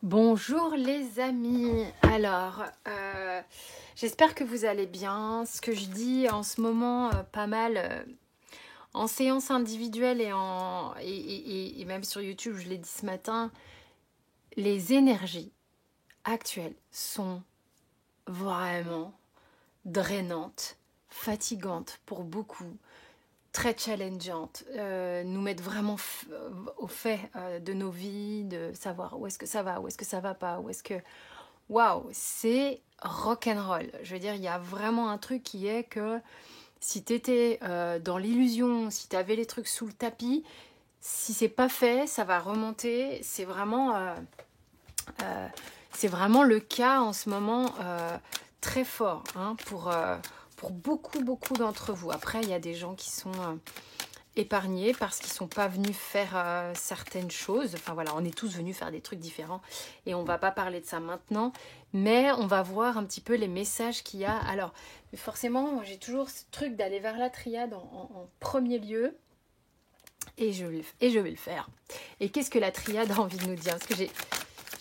Bonjour les amis. Alors, j'espère que vous allez bien. Ce que je dis en ce moment, pas mal en séance individuelle et même sur YouTube, je l'ai dit ce matin, les énergies actuelles sont vraiment drainantes, fatigantes pour beaucoup, très challengeantes, nous mettent vraiment au fait de nos vies, de savoir où est-ce que ça va, où est-ce que ça va pas, où est-ce que... Waouh, c'est rock'n'roll. Je veux dire, il y a vraiment un truc qui est que si t'étais dans l'illusion, si t'avais les trucs sous le tapis, si c'est pas fait, ça va remonter. C'est vraiment le cas en ce moment très fort hein, pour beaucoup d'entre vous. Après, il y a des gens qui sont épargnés parce qu'ils sont pas venus faire certaines choses. Enfin voilà, on est tous venus faire des trucs différents et on va pas parler de ça maintenant, mais on va voir un petit peu les messages qu'il y a. Alors, forcément, moi, j'ai toujours ce truc d'aller vers la triade en premier lieu et je vais le faire. Et qu'est-ce que la triade a envie de nous dire? Parce que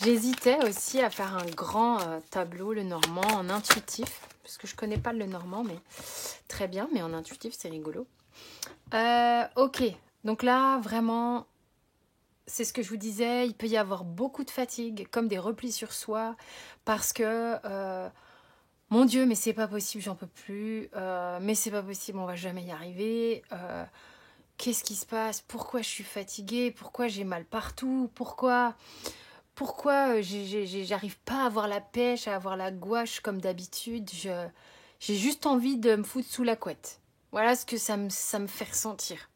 j'hésitais aussi à faire un grand tableau, le normand, en intuitif, parce que je connais pas le normand, mais très bien, mais en intuitif, c'est rigolo. Ok, donc là, vraiment, c'est ce que je vous disais, il peut y avoir beaucoup de fatigue, comme des replis sur soi, parce que, mon Dieu, mais c'est pas possible, j'en peux plus, mais c'est pas possible, on va jamais y arriver, qu'est-ce qui se passe, pourquoi je suis fatiguée, pourquoi j'ai mal partout, pourquoi j'arrive pas à avoir la pêche, à avoir la gouache comme d'habitude, j'ai juste envie de me foutre sous la couette. Voilà ce que ça me fait ressentir.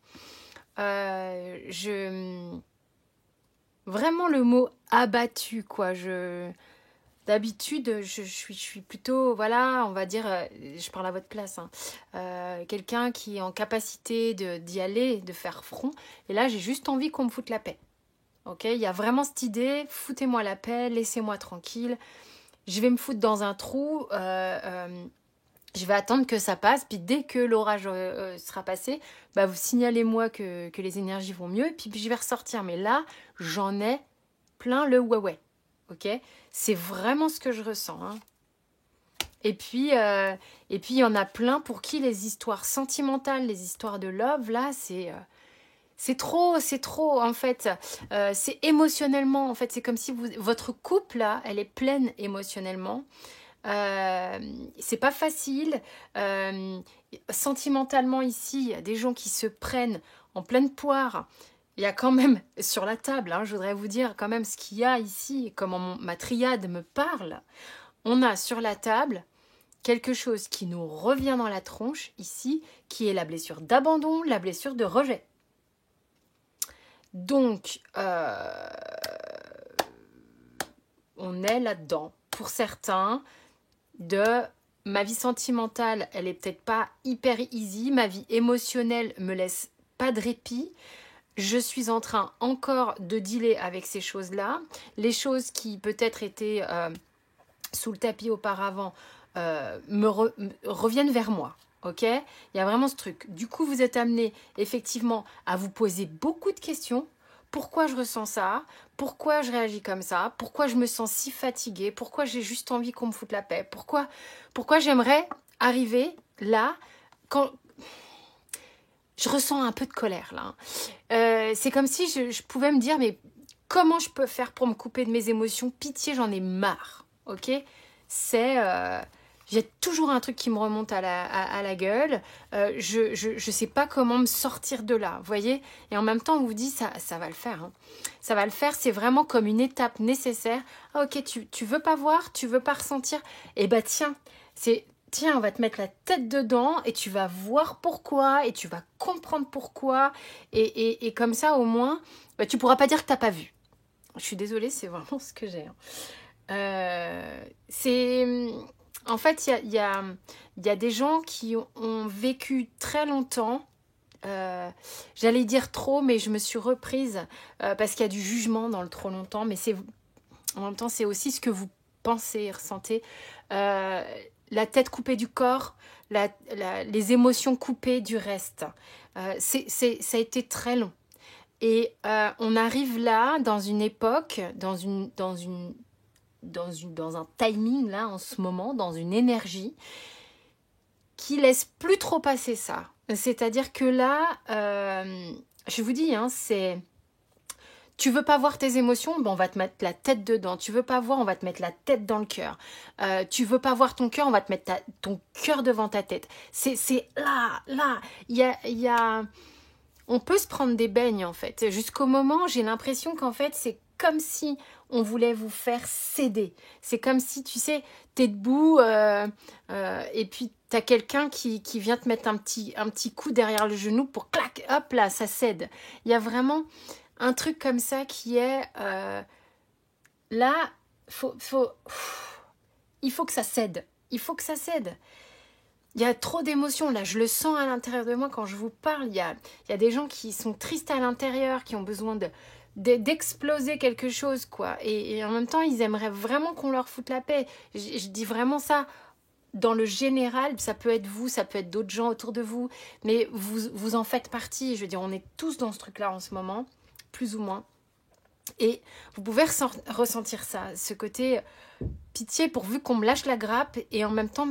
Vraiment le mot abattu, quoi. D'habitude, je suis plutôt, voilà, on va dire, je parle à votre place, hein, quelqu'un qui est en capacité d'y aller, de faire front. Et là, j'ai juste envie qu'on me foute la paix. Ok, il y a vraiment cette idée, foutez-moi la paix, laissez-moi tranquille. Je vais me foutre dans un trou. Je vais attendre que ça passe, puis dès que l'orage sera passé, bah vous signalez-moi que les énergies vont mieux, puis je vais ressortir. Mais là, j'en ai plein le ouais, ok? C'est vraiment ce que je ressens. Hein. Et puis, il y en a plein pour qui les histoires sentimentales, les histoires de love, là, c'est trop, en fait. C'est émotionnellement, en fait, c'est comme si votre couple, là, elle est pleine émotionnellement. C'est pas facile. Sentimentalement ici, il y a des gens qui se prennent en pleine poire. Il y a quand même sur la table, hein, je voudrais vous dire quand même ce qu'il y a ici, comment ma triade me parle. On a sur la table quelque chose qui nous revient dans la tronche ici, qui est la blessure d'abandon, la blessure de rejet. Donc, on est là-dedans. Pour certains, de ma vie sentimentale, elle est peut-être pas hyper easy, ma vie émotionnelle me laisse pas de répit. Je suis en train encore de dealer avec ces choses-là. Les choses qui peut-être étaient sous le tapis auparavant reviennent vers moi. Ok, il y a vraiment ce truc. Du coup, vous êtes amené effectivement à vous poser beaucoup de questions. Pourquoi je ressens ça? Pourquoi je réagis comme ça? Pourquoi je me sens si fatiguée? Pourquoi j'ai juste envie qu'on me foute la paix? Pourquoi j'aimerais arriver là quand je ressens un peu de colère là. C'est comme si je pouvais me dire mais comment je peux faire pour me couper de mes émotions? Pitié, j'en ai marre. Ok, c'est j'ai toujours un truc qui me remonte à la gueule. Je sais pas comment me sortir de là, vous voyez. Et en même temps, on vous dit ça va le faire. Hein. Ça va le faire. C'est vraiment comme une étape nécessaire. Ah, ok, tu veux pas voir, tu veux pas ressentir. Eh ben tiens, on va te mettre la tête dedans et tu vas voir pourquoi et tu vas comprendre pourquoi. Et comme ça, au moins, bah, tu pourras pas dire que t'as pas vu. Je suis désolée, c'est vraiment ce que j'ai. Hein. En fait, il y a des gens qui ont vécu très longtemps. J'allais dire trop, mais je me suis reprise parce qu'il y a du jugement dans le trop longtemps. Mais en même temps, c'est aussi ce que vous pensez et ressentez. La tête coupée du corps, les émotions coupées du reste. Ça a été très long. Et on arrive là, dans une époque, dans un timing, là, en ce moment, dans une énergie qui laisse plus trop passer ça. C'est-à-dire que là, je vous dis, hein, c'est... Tu veux pas voir tes émotions, ben on va te mettre la tête dedans. Tu veux pas voir, on va te mettre la tête dans le cœur. Tu veux pas voir ton cœur, on va te mettre ton cœur devant ta tête. C'est là. Il y a... On peut se prendre des beignes, en fait. Jusqu'au moment, j'ai l'impression qu'en fait, c'est comme si on voulait vous faire céder. C'est comme si, tu sais, t'es debout et puis t'as quelqu'un qui vient te mettre un petit coup derrière le genou pour clac, hop là, ça cède. Il y a vraiment un truc comme ça qui est... là, il faut que ça cède. Il faut que ça cède. Il y a trop d'émotions, là, je le sens à l'intérieur de moi quand je vous parle. Il y a des gens qui sont tristes à l'intérieur, qui ont besoin d'exploser quelque chose, quoi. Et en même temps, ils aimeraient vraiment qu'on leur foute la paix. Je dis vraiment ça dans le général. Ça peut être vous, ça peut être d'autres gens autour de vous, mais vous en faites partie. Je veux dire, on est tous dans ce truc-là en ce moment, plus ou moins. Et vous pouvez ressentir ça, ce côté pitié pourvu qu'on me lâche la grappe, et en même temps,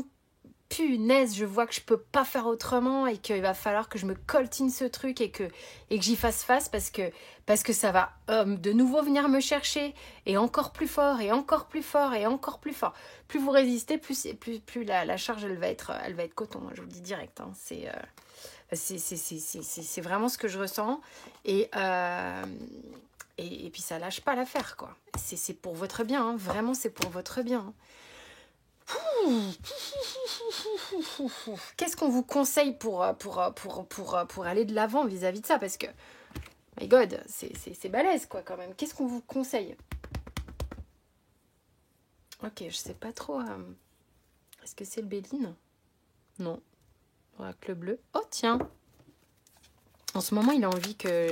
punaise, je vois que je peux pas faire autrement et qu'il va falloir que je me coltine ce truc et que j'y fasse face parce que ça va de nouveau venir me chercher, et encore plus fort et encore plus fort et encore plus fort. Plus vous résistez, plus la charge elle va être coton, je vous le dis direct, hein. C'est vraiment ce que je ressens, et puis ça lâche pas l'affaire, quoi. C'est pour votre bien, hein. Vraiment c'est pour votre bien, hein. Qu'est-ce qu'on vous conseille pour aller de l'avant vis-à-vis de ça? Parce que, my God, c'est balèze, quoi, quand même. Qu'est-ce qu'on vous conseille? Ok, je sais pas trop. Est-ce que c'est le Béline? Non. Oracle bleu. Oh, tiens. En ce moment, il a envie que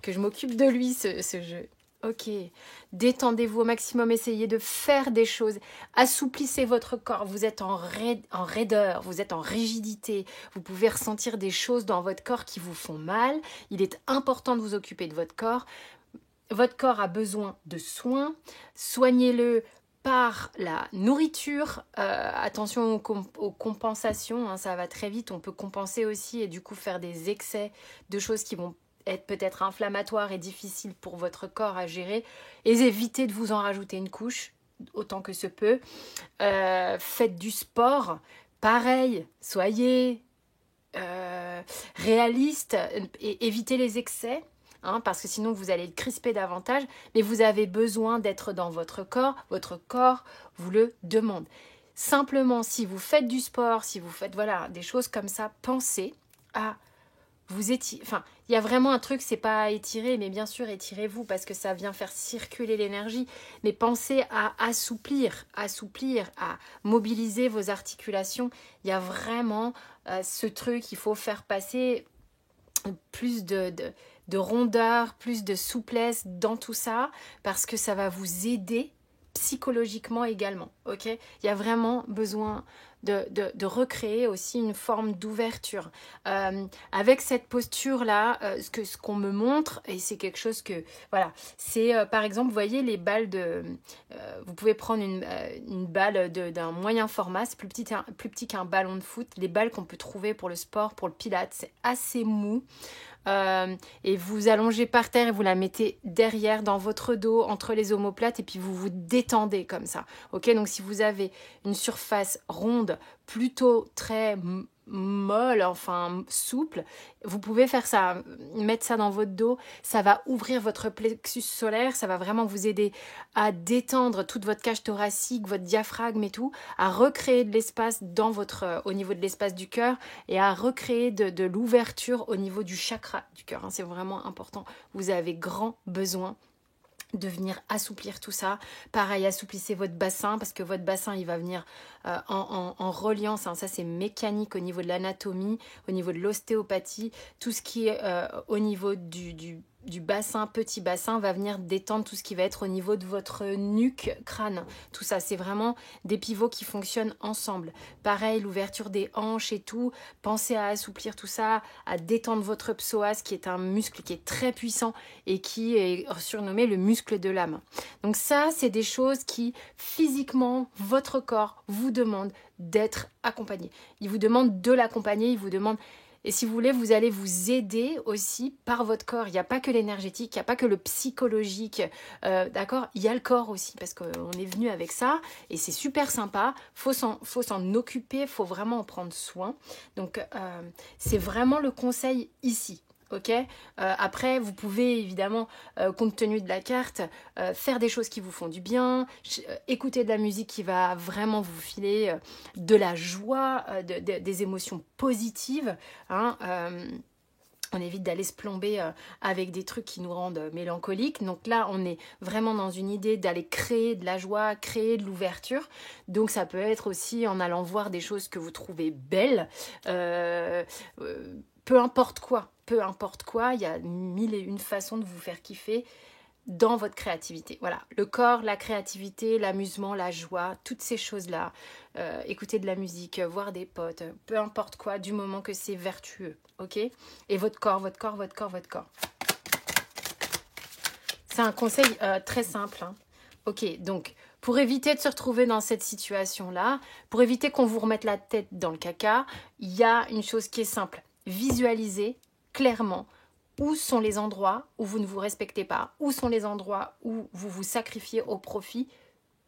je m'occupe de lui, ce jeu. Ok, détendez-vous au maximum, essayez de faire des choses, assouplissez votre corps, vous êtes en raideur, vous êtes en rigidité, vous pouvez ressentir des choses dans votre corps qui vous font mal, il est important de vous occuper de votre corps a besoin de soins, soignez-le par la nourriture, attention aux compensations, hein, ça va très vite, on peut compenser aussi et du coup faire des excès de choses qui vont être peut-être inflammatoire et difficile pour votre corps à gérer, et évitez de vous en rajouter une couche autant que se peut. Faites du sport, pareil, soyez réaliste et évitez les excès, hein, parce que sinon vous allez le crisper davantage, mais vous avez besoin d'être dans votre corps vous le demande. Simplement, si vous faites du sport, si vous faites des choses comme ça, pensez à vous étirez. Enfin, il y a vraiment un truc, c'est pas étirer, mais bien sûr étirez-vous parce que ça vient faire circuler l'énergie. Mais pensez à assouplir, à mobiliser vos articulations. Il y a vraiment ce truc, il faut faire passer plus de rondeur, plus de souplesse dans tout ça, parce que ça va vous aider psychologiquement également. Ok, il y a vraiment besoin de recréer aussi une forme d'ouverture. Avec cette posture-là, ce qu'on me montre, et c'est quelque chose que... Voilà, c'est par exemple, vous voyez les balles de... vous pouvez prendre une balle d'un moyen format, c'est plus petit qu'un ballon de foot. Les balles qu'on peut trouver pour le sport, pour le pilates, c'est assez mou. Et vous allongez par terre et vous la mettez derrière dans votre dos entre les omoplates, et puis vous vous détendez comme ça. Ok, donc si vous avez une surface ronde plutôt très molle, enfin souple, vous pouvez faire ça, mettre ça dans votre dos, ça va ouvrir votre plexus solaire, ça va vraiment vous aider à détendre toute votre cage thoracique, votre diaphragme et tout, à recréer de l'espace au niveau de l'espace du cœur, et à recréer de l'ouverture au niveau du chakra du cœur, hein, c'est vraiment important. Vous avez grand besoin de venir assouplir tout ça. Pareil, assouplissez votre bassin, parce que votre bassin, il va venir en reliance, hein, ça c'est mécanique au niveau de l'anatomie, au niveau de l'ostéopathie, tout ce qui est au niveau du du bassin, petit bassin, va venir détendre tout ce qui va être au niveau de votre nuque, crâne. Tout ça, c'est vraiment des pivots qui fonctionnent ensemble. Pareil, l'ouverture des hanches et tout. Pensez à assouplir tout ça, à détendre votre psoas, qui est un muscle qui est très puissant et qui est surnommé le muscle de l'âme. Donc ça, c'est des choses qui, physiquement, votre corps vous demande d'être accompagné. Il vous demande de l'accompagner, il vous demande... Et si vous voulez, vous allez vous aider aussi par votre corps. Il n'y a pas que l'énergétique, il n'y a pas que le psychologique, d'accord? Il y a le corps aussi, parce qu'on est venu avec ça, et c'est super sympa. Faut s'en occuper, faut vraiment en prendre soin. Donc, c'est vraiment le conseil ici. Ok, après, vous pouvez évidemment, compte tenu de la carte, faire des choses qui vous font du bien, écouter de la musique qui va vraiment vous filer de la joie, des émotions positives. Hein, on évite d'aller se plomber avec des trucs qui nous rendent mélancoliques. Donc là, on est vraiment dans une idée d'aller créer de la joie, créer de l'ouverture. Donc ça peut être aussi en allant voir des choses que vous trouvez belles, peu importe quoi. Peu importe quoi, il y a 1001 façons de vous faire kiffer dans votre créativité. Voilà, le corps, la créativité, l'amusement, la joie, toutes ces choses-là. Écouter de la musique, voir des potes, peu importe quoi, du moment que c'est vertueux, ok? Et votre corps, votre corps, votre corps, votre corps. C'est un conseil très simple, hein. Ok, donc pour éviter de se retrouver dans cette situation-là, pour éviter qu'on vous remette la tête dans le caca, il y a une chose qui est simple. Visualisez clairement où sont les endroits où vous ne vous respectez pas, où sont les endroits où vous vous sacrifiez au profit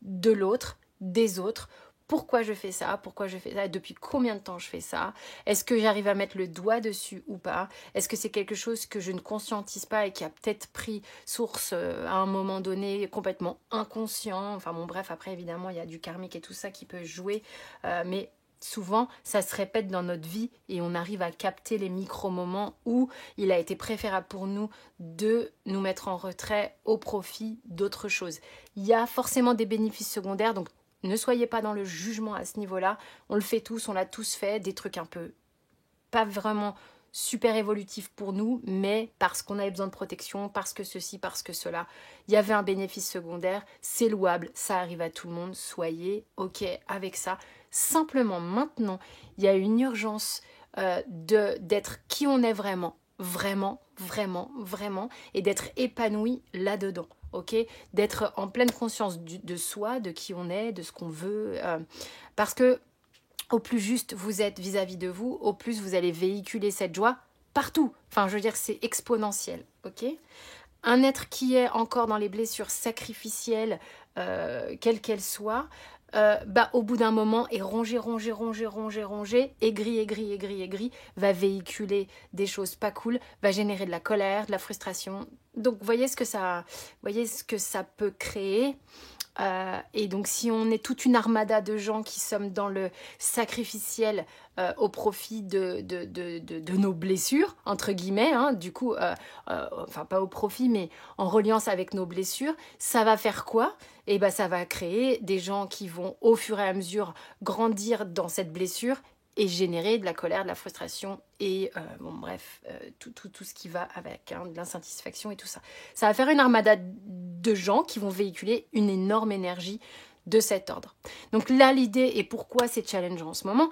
de l'autre, des autres. Pourquoi je fais ça? Pourquoi je fais ça? Depuis combien de temps je fais ça? Est-ce que j'arrive à mettre le doigt dessus ou pas? Est-ce que c'est quelque chose que je ne conscientise pas et qui a peut-être pris source à un moment donné complètement inconscient? Enfin bon, bref, après évidemment il y a du karmique et tout ça qui peut jouer, mais souvent, ça se répète dans notre vie et on arrive à capter les micro-moments où il a été préférable pour nous de nous mettre en retrait au profit d'autres choses. Il y a forcément des bénéfices secondaires, donc ne soyez pas dans le jugement à ce niveau-là. On le fait tous, on l'a tous fait, des trucs un peu pas vraiment super évolutifs pour nous, mais parce qu'on avait besoin de protection, parce que ceci, parce que cela. Il y avait un bénéfice secondaire, c'est louable, ça arrive à tout le monde, soyez ok avec ça. Simplement, maintenant, il y a une urgence d'être qui on est vraiment, vraiment, vraiment, vraiment, et d'être épanoui là-dedans, ok? D'être en pleine conscience de soi, de qui on est, de ce qu'on veut, parce que au plus juste vous êtes vis-à-vis de vous, au plus vous allez véhiculer cette joie partout. Enfin, je veux dire, c'est exponentiel, ok? Un être qui est encore dans les blessures sacrificielles, quelles qu'elles soient, au bout d'un moment, est rongé, aigri, va véhiculer des choses pas cool, va générer de la colère, de la frustration. Donc, voyez ce que ça peut créer. Et donc si on est toute une armada de gens qui sommes dans le sacrificiel au profit de nos blessures, entre guillemets, hein, du coup, enfin pas au profit, mais en reliance avec nos blessures, ça va faire quoi? Et ben ça va créer des gens qui vont au fur et à mesure grandir dans cette blessure et générer de la colère, de la frustration et bon bref, tout ce qui va avec, hein, de l'insatisfaction et tout ça. Ça va faire une armada de gens qui vont véhiculer une énorme énergie de cet ordre. Donc là, l'idée et pourquoi c'est challengeant en ce moment,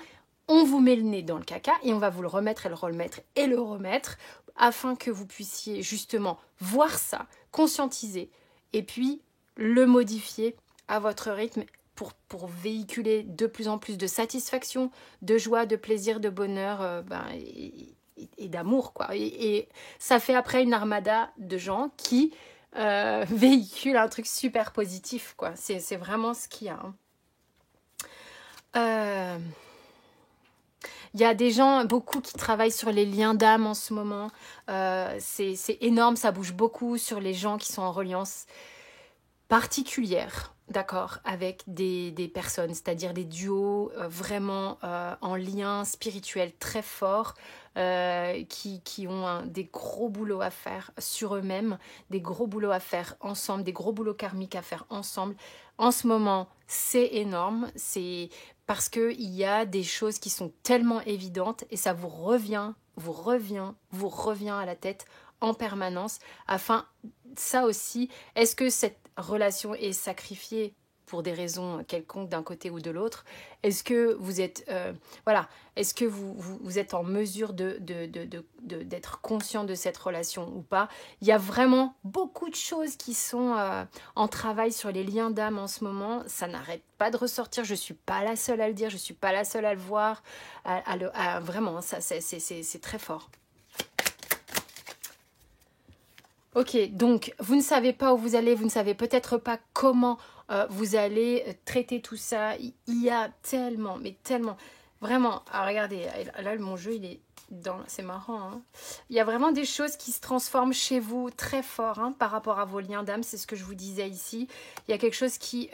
on vous met le nez dans le caca et on va vous le remettre et le remettre et le remettre afin que vous puissiez justement voir ça, conscientiser et puis le modifier à votre rythme pour véhiculer de plus en plus de satisfaction, de joie, de plaisir, de bonheur et d'amour, quoi. Et ça fait après une armada de gens qui véhiculent un truc super positif, quoi. C'est vraiment ce qu'il y a, hein. Il y a des gens, beaucoup qui travaillent sur les liens d'âme en ce moment. C'est énorme, ça bouge beaucoup sur les gens qui sont en reliance particulière, d'accord, avec des personnes, c'est-à-dire des duos vraiment en lien spirituel très fort, qui ont des gros boulots à faire sur eux-mêmes, des gros boulots à faire ensemble, des gros boulots karmiques à faire ensemble. En ce moment, c'est énorme, c'est parce qu'il y a des choses qui sont tellement évidentes et ça vous revient à la tête en permanence afin, ça aussi, est-ce que cette relation est sacrifiée pour des raisons quelconques d'un côté ou de l'autre? Est-ce que vous êtes, voilà, est-ce que vous êtes en mesure d'être conscient de cette relation ou pas? Il y a vraiment beaucoup de choses qui sont en travail sur les liens d'âme en ce moment. Ça n'arrête pas de ressortir. Je ne suis pas la seule à le dire, je ne suis pas la seule à le voir. Vraiment, ça, c'est très fort. Ok, donc vous ne savez pas où vous allez, vous ne savez peut-être pas comment vous allez traiter tout ça. Il y a tellement, mais tellement, vraiment, regardez, là mon jeu il est dans, c'est marrant, hein. Il y a vraiment des choses qui se transforment chez vous très fort hein, par rapport à vos liens d'âme, c'est ce que je vous disais ici. Il y a quelque chose qui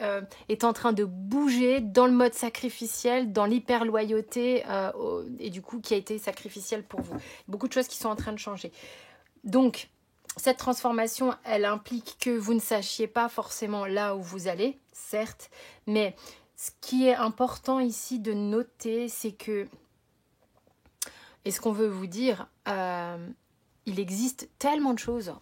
est en train de bouger dans le mode sacrificiel, dans l'hyper-loyauté et du coup qui a été sacrificiel pour vous. Beaucoup de choses qui sont en train de changer. Donc, cette transformation, elle implique que vous ne sachiez pas forcément là où vous allez, certes, mais ce qui est important ici de noter, c'est que, et ce qu'on veut vous dire, il existe tellement de choses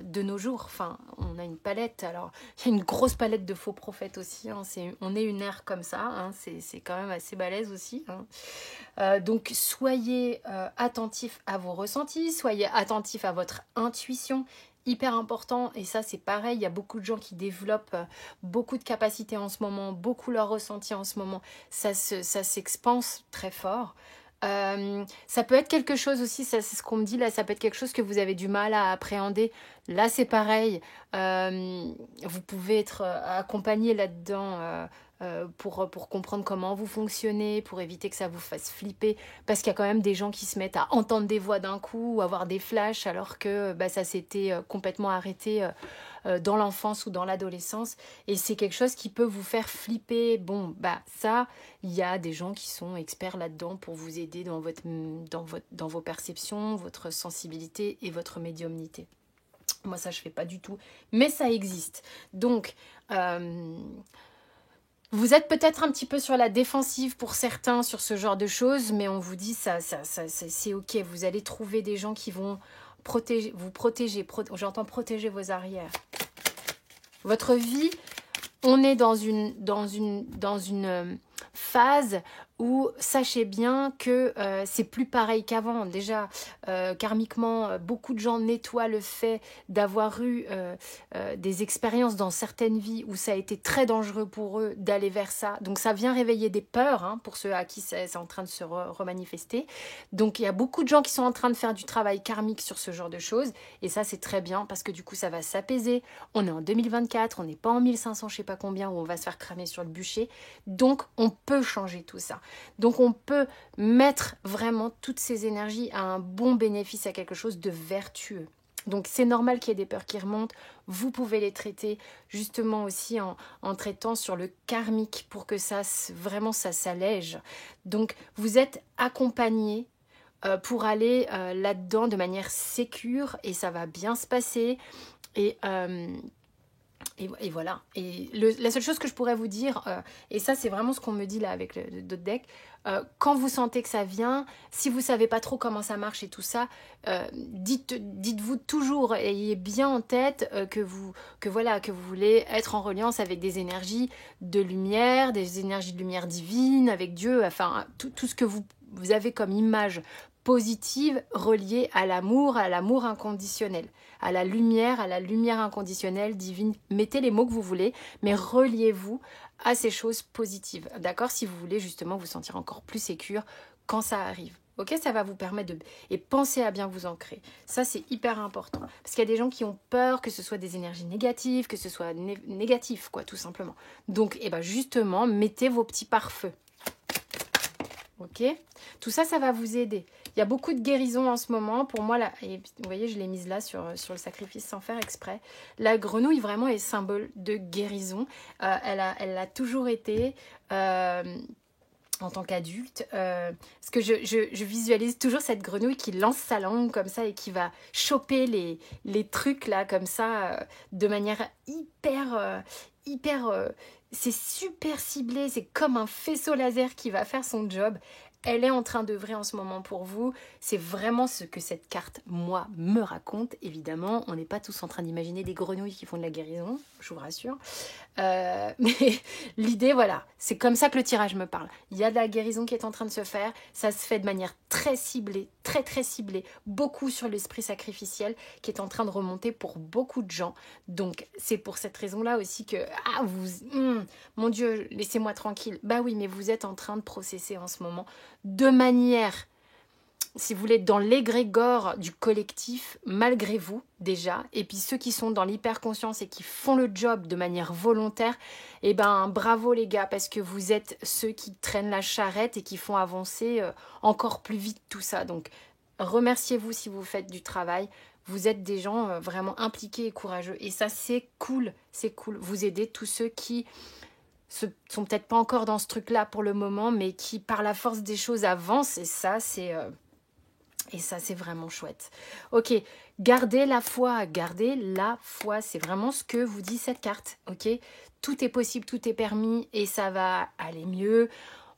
de nos jours. Enfin, on a une palette, alors il y a une grosse palette de faux prophètes aussi, hein, on est une ère comme ça, hein, c'est quand même assez balèze aussi, hein. Donc soyez attentifs à vos ressentis, soyez attentifs à votre intuition, hyper important, et ça c'est pareil, il y a beaucoup de gens qui développent beaucoup de capacités en ce moment, beaucoup leurs ressentis en ce moment, ça s'expanse très fort. Ça peut être quelque chose aussi, c'est ce qu'on me dit là, ça peut être quelque chose que vous avez du mal à appréhender. Là c'est pareil, vous pouvez être accompagné là-dedans pour comprendre comment vous fonctionnez, pour éviter que ça vous fasse flipper, parce qu'il y a quand même des gens qui se mettent à entendre des voix d'un coup ou avoir des flashs alors que ça s'était complètement arrêté dans l'enfance ou dans l'adolescence, et c'est quelque chose qui peut vous faire flipper. Bon, ça, il y a des gens qui sont experts là-dedans pour vous aider dans vos perceptions, votre sensibilité et votre médiumnité. Moi, ça, je fais pas du tout, mais ça existe. Donc, vous êtes peut-être un petit peu sur la défensive pour certains sur ce genre de choses, mais on vous dit ça c'est ok. Vous allez trouver des gens qui vont vous protéger. J'entends protéger vos arrières. Votre vie, on est dans une phase où sachez bien que c'est plus pareil qu'avant. Déjà, karmiquement, beaucoup de gens nettoient le fait d'avoir eu des expériences dans certaines vies où ça a été très dangereux pour eux d'aller vers ça. Donc ça vient réveiller des peurs hein, pour ceux à qui c'est en train de se remanifester. Donc il y a beaucoup de gens qui sont en train de faire du travail karmique sur ce genre de choses. Et ça, c'est très bien parce que du coup, ça va s'apaiser. On est en 2024, on n'est pas en 1500, je sais pas combien, où on va se faire cramer sur le bûcher. Donc, on peut changer tout ça. Donc, on peut mettre vraiment toutes ces énergies à un bon bénéfice, à quelque chose de vertueux. Donc, c'est normal qu'il y ait des peurs qui remontent. Vous pouvez les traiter justement aussi en traitant sur le karmique pour que ça s'allège. Donc, vous êtes accompagné pour aller là-dedans de manière sécure et ça va bien se passer. Et voilà. Et la seule chose que je pourrais vous dire, et ça c'est vraiment ce qu'on me dit là avec d'autres decks, quand vous sentez que ça vient, si vous savez pas trop comment ça marche et tout ça, dites-vous toujours, ayez bien en tête que vous voulez être en reliance avec des énergies de lumière, des énergies de lumière divine, avec Dieu, enfin tout ce que vous avez comme image positive reliée à l'amour inconditionnel, à la lumière inconditionnelle, divine. Mettez les mots que vous voulez, mais reliez-vous à ces choses positives, d'accord? Si vous voulez justement vous sentir encore plus sécure quand ça arrive. Ok, ça va vous permettre de... Et pensez à bien vous ancrer. Ça, c'est hyper important. Parce qu'il y a des gens qui ont peur que ce soit des énergies négatives, que ce soit négatif, quoi, tout simplement. Donc, justement, mettez vos petits pare-feux. Ok, tout ça, ça va vous aider. Il y a beaucoup de guérisons en ce moment. Pour moi, là, et vous voyez, je l'ai mise là sur le sacrifice sans faire exprès. La grenouille, vraiment, est symbole de guérison. Elle a toujours été... en tant qu'adulte, parce que je visualise toujours cette grenouille qui lance sa langue comme ça et qui va choper les trucs là comme ça de manière hyper c'est super ciblé, c'est comme un faisceau laser qui va faire son job. elle est en train d'œuvrer en ce moment pour vous. C'est vraiment ce que cette carte, moi, me raconte. Évidemment, on n'est pas tous en train d'imaginer des grenouilles qui font de la guérison, je vous rassure. Mais l'idée, voilà, c'est comme ça que le tirage me parle. Il y a de la guérison qui est en train de se faire. Ça se fait de manière très ciblée, très très ciblée. Beaucoup sur l'esprit sacrificiel qui est en train de remonter pour beaucoup de gens. Donc, c'est pour cette raison-là aussi que, mon Dieu, laissez-moi tranquille. Bah oui, mais vous êtes en train de processer en ce moment de manière, si vous voulez, dans l'égrégore du collectif, malgré vous déjà, et puis ceux qui sont dans l'hyperconscience et qui font le job de manière volontaire, eh ben bravo les gars, parce que vous êtes ceux qui traînent la charrette et qui font avancer encore plus vite tout ça. Donc remerciez-vous si vous faites du travail. Vous êtes des gens vraiment impliqués et courageux. Et ça, c'est cool, c'est cool. Vous aidez tous ceux qui sont peut-être pas encore dans ce truc-là pour le moment, mais qui, par la force des choses, avancent. Et ça, c'est vraiment chouette. Ok, gardez la foi, c'est vraiment ce que vous dit cette carte. Ok, tout est possible, tout est permis et ça va aller mieux.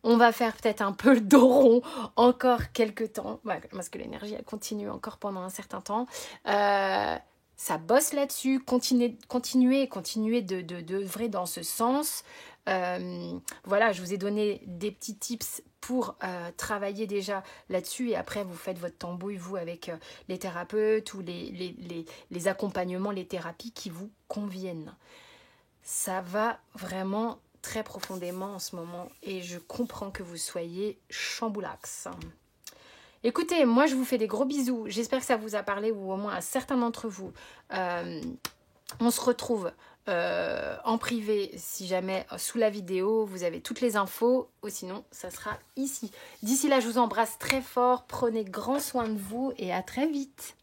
On va faire peut-être un peu le dos rond encore quelques temps, parce que l'énergie, elle continue encore pendant un certain temps. Ça bosse là-dessus, continuez d'œuvrer dans ce sens. Voilà, je vous ai donné des petits tips pour travailler déjà là-dessus et après vous faites votre tambouille vous avec les thérapeutes ou les accompagnements, les thérapies qui vous conviennent. Ça va vraiment très profondément en ce moment et je comprends que vous soyez chamboulax. Écoutez, moi je vous fais des gros bisous, j'espère que ça vous a parlé ou au moins à certains d'entre vous. On se retrouve en privé si jamais sous la vidéo vous avez toutes les infos ou sinon ça sera ici. D'ici là je vous embrasse très fort, prenez grand soin de vous et à très vite.